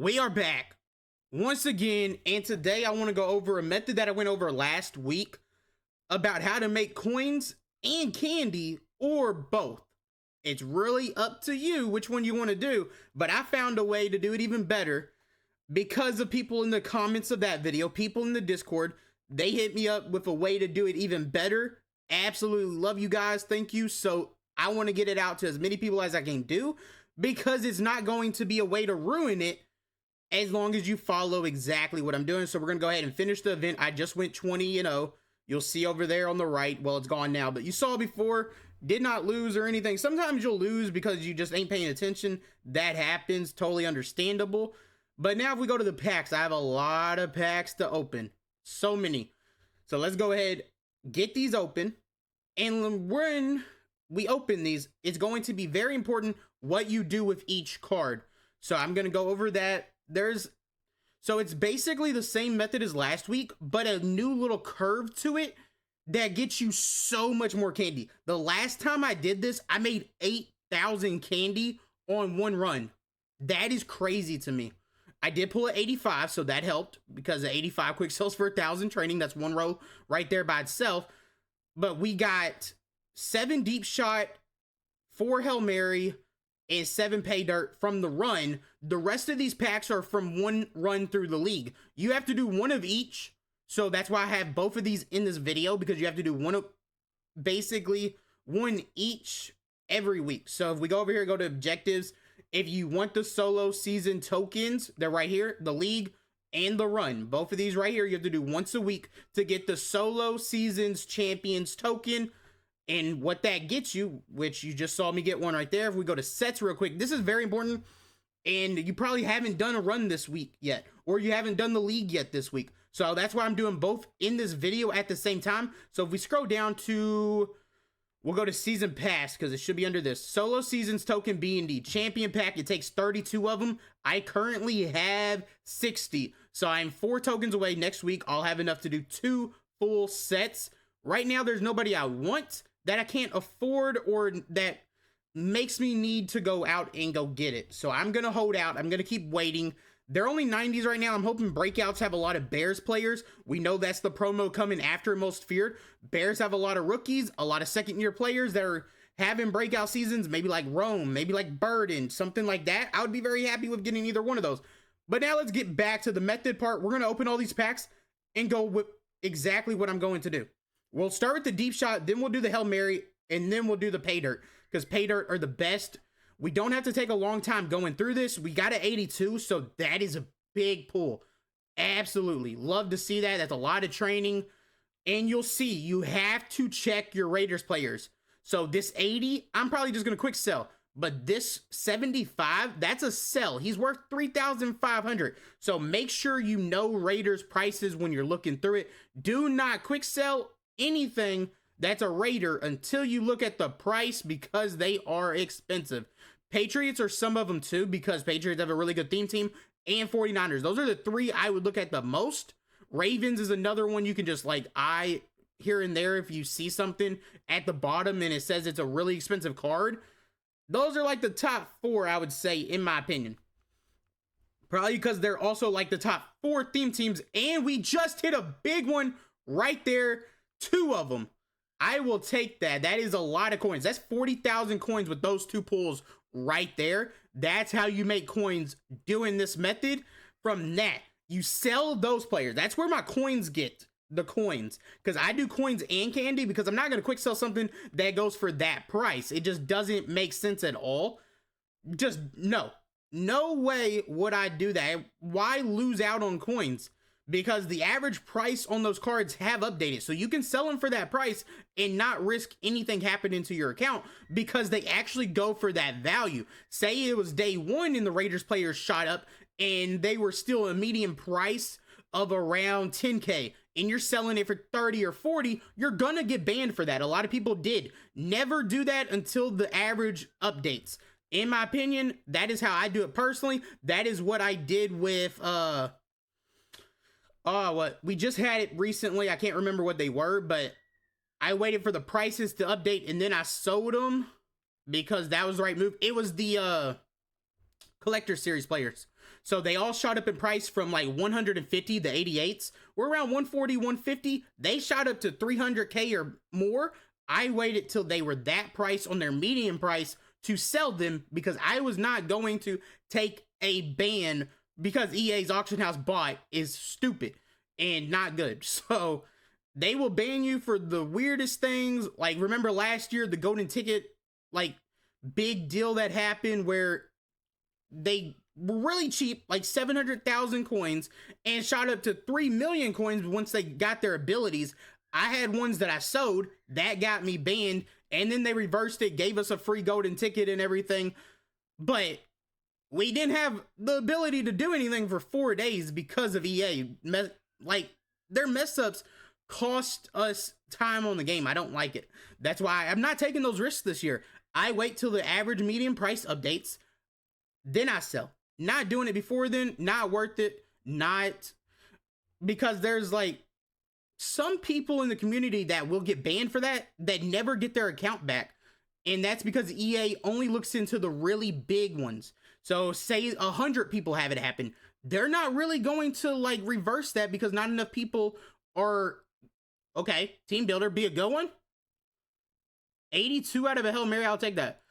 We are back once again, and today I want to go over a method that I went over last week about how to make coins and candy, or both. It's really up to you which one you want to do, but I found a way to do it even better because of people in the comments of that video, people in the Discord. They hit me up with a way to do it even better. Absolutely love you guys. Thank you. So I want to get it out to as many people as I can do, because it's not going to be a way to ruin it as long as you follow exactly what I'm doing. So we're going to go ahead and finish the event. I just went 20-0. You'll see over there on the right. Well, it's gone now, but you saw before, did not lose or anything. Sometimes you'll lose because you just ain't paying attention. That happens, totally understandable. But now if we go to the packs, I have a lot of packs to open. So many. So let's go ahead, get these open. And when we open these, it's going to be very important what you do with each card. So I'm going to go over that. So it's basically the same method as last week, but a new little curve to it that gets you so much more candy. The last time I did this, I made 8,000 candy on one run. That is crazy to me. I did pull an 85, so that helped, because the 85 quick sells for 1,000 training. That's one row right there by itself. But we got 7 deep shot, 4 Hail Mary, and 7 pay dirt from the run. The rest of these packs are from one run through the league. You have to do one of each. So that's why I have both of these in this video, because you have to do basically one each every week. So if we go over here, go to objectives. If you want the solo season tokens, they're right here, the league and the run. Both of these right here, you have to do once a week to get the solo seasons champions token. And what that gets you, which you just saw me get one right there. If we go to sets real quick, this is very important. And you probably haven't done a run this week yet, or you haven't done the league yet this week. So that's why I'm doing both in this video at the same time. So if we scroll down to, we'll go to season pass, because it should be under this. Solo seasons token B&D champion pack. It takes 32 of them. I currently have 60. So I'm 4 tokens away. Next week, I'll have enough to do 2 full sets. Right now, there's nobody I want that I can't afford, or that makes me need to go out and go get it. So I'm going to hold out. I'm going to keep waiting. They're only 90s right now. I'm hoping Breakouts have a lot of Bears players. We know that's the promo coming after Most Feared. Bears have a lot of rookies, a lot of second-year players that are having breakout seasons, maybe like Rome, maybe like Burden, something like that. I would be very happy with getting either one of those. But now let's get back to the method part. We're going to open all these packs and go with exactly what I'm going to do. We'll start with the deep shot, then we'll do the Hail Mary, and then we'll do the pay dirt, because pay dirt are the best. We don't have to take a long time going through this. We got an 82, so that is a big pull. Absolutely. Love to see that. That's a lot of training. And you'll see, you have to check your Raiders players. So this 80, I'm probably just going to quick sell. But this 75, that's a sell. He's worth 3,500. So make sure you know Raiders prices when you're looking through it. Do not quick sell anything that's a Raider until you look at the price, because they are expensive. Patriots are some of them too, because Patriots have a really good theme team, and 49ers. Those are the 3 I would look at the most. Ravens is another one you can just like eye here and there if you see something at the bottom and it says it's a really expensive card. Those are like the top 4, I would say, in my opinion. Probably because they're also like the top 4 theme teams, and we just hit a big one right there. 2 of them. I will take that. That is a lot of coins. That's 40,000 coins with those 2 pulls right there. That's how you make coins doing this method. From that, you sell those players. That's where my coins get the coins, because I do coins and candy, because I'm not going to quick sell something that goes for that price. It just doesn't make sense at all. Just no way would I do that. Why lose out on coins? Because the average price on those cards have updated. So you can sell them for that price and not risk anything happening to your account, because they actually go for that value. Say it was day 1 and the Raiders players shot up and they were still a median price of around 10K, and you're selling it for 30 or 40, you're gonna get banned for that. A lot of people did. Never do that until the average updates. In my opinion, that is how I do it personally. That is what I did with what we just had it recently. I can't remember what they were, but I waited for the prices to update and then I sold them, because that was the right move. It was the collector series players. So they all shot up in price from like 150, the 88s. We're around 140, 150. They shot up to 300K or more. I waited till they were that price on their median price to sell them because I was not going to take a ban because EA's auction house bot is stupid and not good. So they will ban you for the weirdest things. Like, remember last year, the golden ticket, like, big deal that happened where they were really cheap, like 700,000 coins, and shot up to 3 million coins once they got their abilities. I had ones that I sold that got me banned, and then they reversed it, gave us a free golden ticket and everything. But we didn't have the ability to do anything for 4 days because of EA. Like, their mess ups cost us time on the game. I don't like it. That's why I'm not taking those risks this year. I wait till the average median price updates, then I sell. Not doing it before then, not worth it. Not because there's like some people in the community that will get banned for that never get their account back. And that's because EA only looks into the really big ones. So say 100 people have it happen. They're not really going to like reverse that because not enough people are, okay, team builder, be a good one. 82 out of a Hail Mary, I'll take that.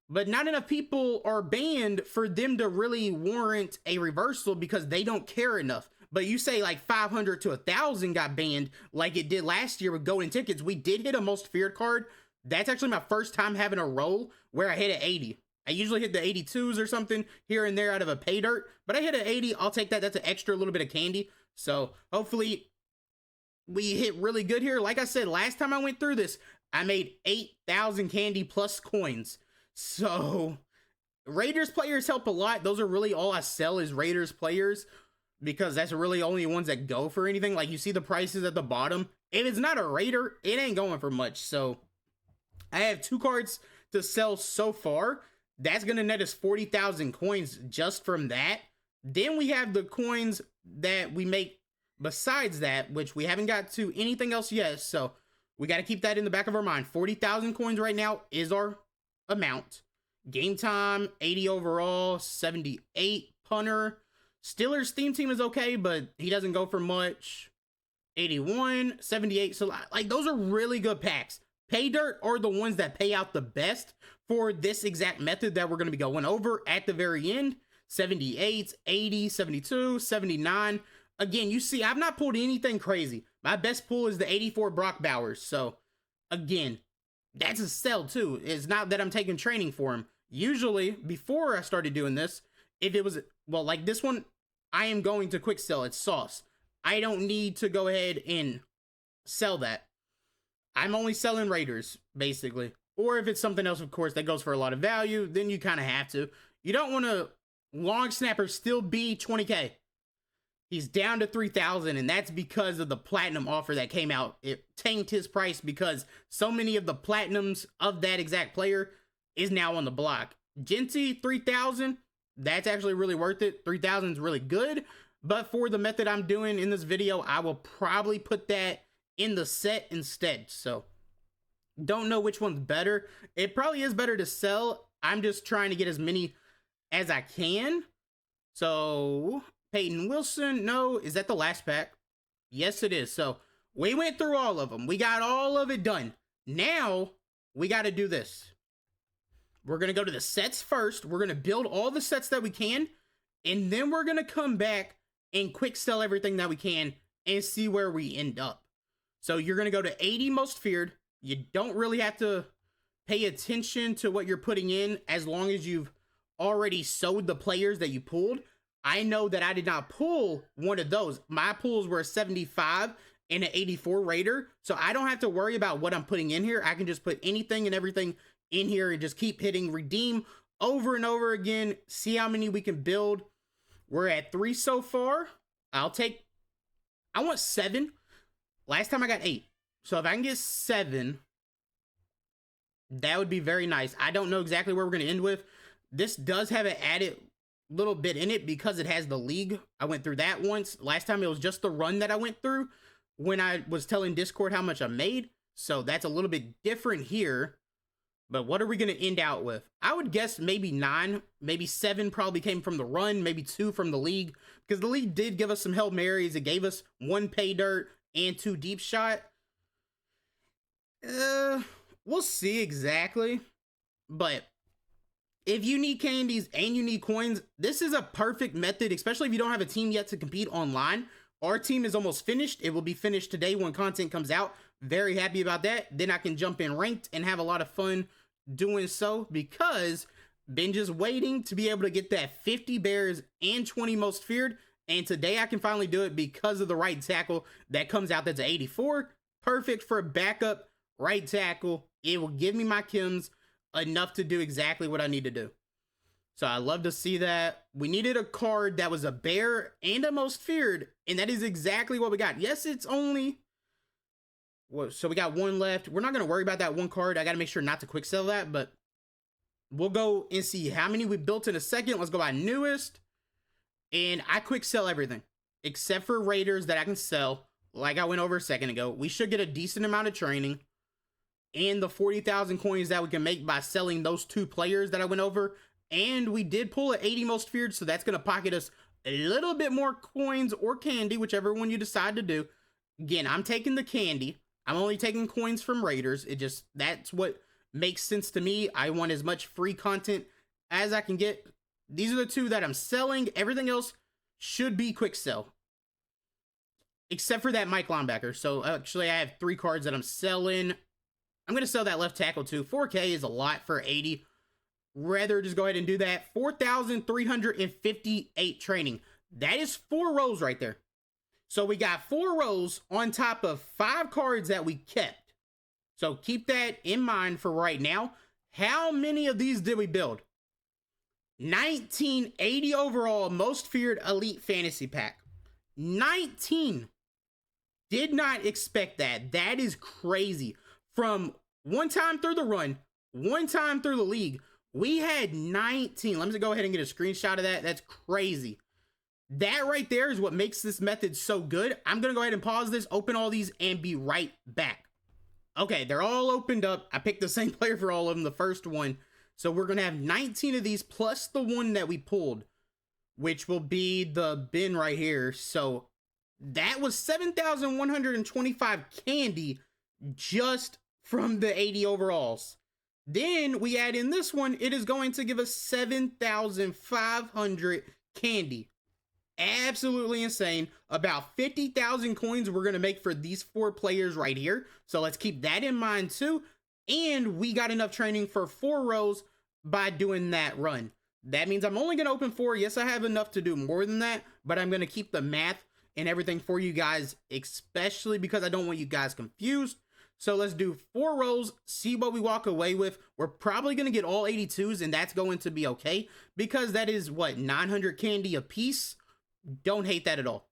But not enough people are banned for them to really warrant a reversal because they don't care enough. But you say like 500 to 1,000 got banned like it did last year with golden tickets. We did hit a most feared card. That's actually my first time having a roll where I hit an 80. I usually hit the 82s or something here and there out of a pay dirt, but I hit an 80. I'll take that. That's an extra little bit of candy. So hopefully we hit really good here. Like I said, last time I went through this, I made 8,000 candy plus coins. So Raiders players help a lot. Those are really all I sell is Raiders players because that's really only ones that go for anything. Like you see the prices at the bottom. If it's not a Raider, it ain't going for much. So I have 2 cards to sell so far. That's going to net us 40,000 coins just from that. Then we have the coins that we make besides that, which we haven't got to anything else yet. So we got to keep that in the back of our mind. 40,000 coins right now is our amount. Game time, 80 overall, 78 punter. Steelers theme team is okay, but he doesn't go for much. 81, 78. So like those are really good packs. Pay dirt are the ones that pay out the best for this exact method that we're going to be going over at the very end. 78, 80, 72, 79. Again, you see, I've not pulled anything crazy. My best pull is the 84 Brock Bowers. So again, that's a sell too. It's not that I'm taking training for him. Usually, before I started doing this, if it was, well, like this one, I am going to quick sell. It's sauce. I don't need to go ahead and sell that. I'm only selling Raiders, basically. Or if it's something else, of course, that goes for a lot of value, then you kind of have to. You don't want to long snapper still be 20K. He's down to 3,000, and that's because of the platinum offer that came out. It tanked his price because so many of the platinums of that exact player is now on the block. Genty, 3,000, that's actually really worth it. 3,000 is really good, but for the method I'm doing in this video, I will probably put that in the set instead. So don't know which one's better. It probably is better to sell. I'm just trying to get as many as I can. So Peyton Wilson, no. Is that the last pack? Yes, it is. So we went through all of them. We got all of it done. Now we got to do this. We're going to go to the sets first. We're going to build all the sets that we can. And then we're going to come back and quick sell everything that we can and see where we end up. So you're going to go to 80 most feared. You don't really have to pay attention to what you're putting in as long as you've already sold the players that you pulled. I know that I did not pull one of those. My pulls were a 75 and an 84 Raider. So I don't have to worry about what I'm putting in here. I can just put anything and everything in here and just keep hitting redeem over and over again. See how many we can build. We're at 3 so far. I want 7. Last time I got 8. So if I can get 7, that would be very nice. I don't know exactly where we're going to end with. This does have an added little bit in it because it has the league. I went through that once. Last time it was just the run that I went through when I was telling Discord how much I made. So that's a little bit different here. But what are we going to end out with? I would guess maybe 9, maybe 7 probably came from the run, maybe 2 from the league, because the league did give us some Hail Marys. It gave us 1 pay dirt and 2 deep shot. We'll see exactly. But if you need candies and you need coins, this is a perfect method, especially if you don't have a team yet to compete online. Our team is almost finished. It will be finished today when content comes out. Very happy about that. Then I can jump in ranked and have a lot of fun doing so, because been just waiting to be able to get that 50 bears and 20 most feared. And today I can finally do it because of the right tackle that comes out. That's an 84. Perfect for a backup right tackle. It will give me my chems enough to do exactly what I need to do. So I love to see that. We needed a card that was a bear and a most feared, and that is exactly what we got. Yes, it's only... Well, so we got 1 left. We're not going to worry about that 1 card. I got to make sure not to quick sell that, but we'll go and see how many we built in a second. Let's go by newest. And I quick sell everything except for Raiders that I can sell. Like I went over a second ago, we should get a decent amount of training and the 40,000 coins that we can make by selling those 2 players that I went over. And we did pull an 80 most feared, so that's going to pocket us a little bit more coins or candy, whichever one you decide to do. Again, I'm taking the candy. I'm only taking coins from Raiders. That's what makes sense to me. I want as much free content as I can get. These are the 2 that I'm selling. Everything else should be quick sell, except for that Mike linebacker. So actually I have 3 cards that I'm selling. I'm going to sell that left tackle too. 4K is a lot for 80. Rather just go ahead and do that. 4,358 training. That is 4 rows right there. So we got 4 rows on top of 5 cards that we kept. So keep that in mind for right now. How many of these did we build? 1980 overall, most feared elite fantasy pack. 19. Did not expect that. That is crazy. From 1 time through the run, 1 time through the league, we had 19. Let me go ahead and get a screenshot of that. That's crazy. That right there is what makes this method so good. I'm going to go ahead and pause this, open all these, and be right back. Okay, they're all opened up. I picked the same player for all of them, the first one. So we're going to have 19 of these plus the one that we pulled, which will be the bin right here. So that was 7,125 candy just from the 80 overalls. Then we add in this one, it is going to give us 7,500 candy. Absolutely insane. About 50,000 coins we're going to make for these 4 players right here. So let's keep that in mind too. And we got enough training for 4 rows by doing that run. That means I'm only going to open 4. Yes, I have enough to do more than that, but I'm going to keep the math and everything for you guys, especially because I don't want you guys confused. So let's do 4 rows, see what we walk away with. We're probably going to get all 82s, and that's going to be okay because that is what, 900 candy a piece. Don't hate that at all.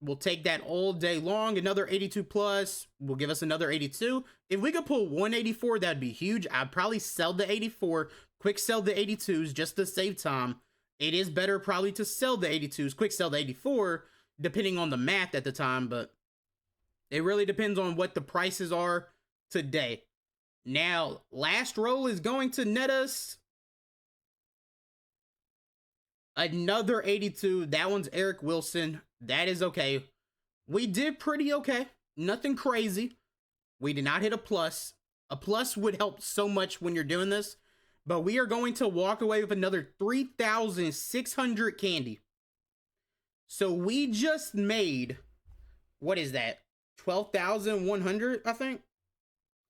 We'll take that all day long. Another 82 plus will give us another 82. If we could pull 184, that'd be huge. I'd probably sell the 84, quick sell the 82s just to save time. It is better probably to sell the 82s, quick sell the 84, depending on the math at the time, but it really depends on what the prices are today. Now, last roll is going to net us another 82. That one's Eric Wilson. That is okay. We did pretty okay. Nothing crazy. We did not hit a plus. A plus would help so much when you're doing this. But we are going to walk away with another 3,600 candy. So we just made, what is that? 12,100, I think.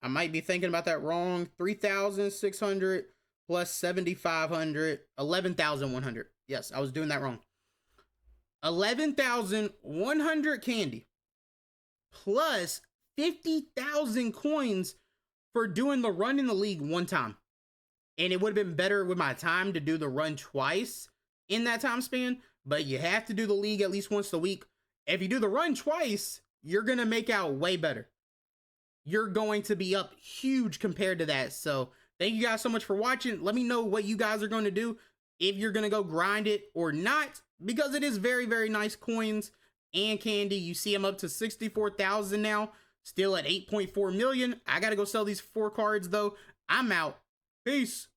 I might be thinking about that wrong. 3,600 plus 7,500, 11,100. Yes, I was doing that wrong. 11,100 candy plus 50,000 coins for doing the run in the league 1 time. And it would have been better with my time to do the run twice in that time span, but you have to do the league at least once a week. If you do the run twice, you're going to make out way better. You're going to be up huge compared to that. So thank you guys so much for watching. Let me know what you guys are going to do, if you're going to go grind it or not, because it is very, very nice coins and candy. You see them up to 64,000 now, still at 8.4 million. I got to go sell these 4 cards though. I'm out. Peace.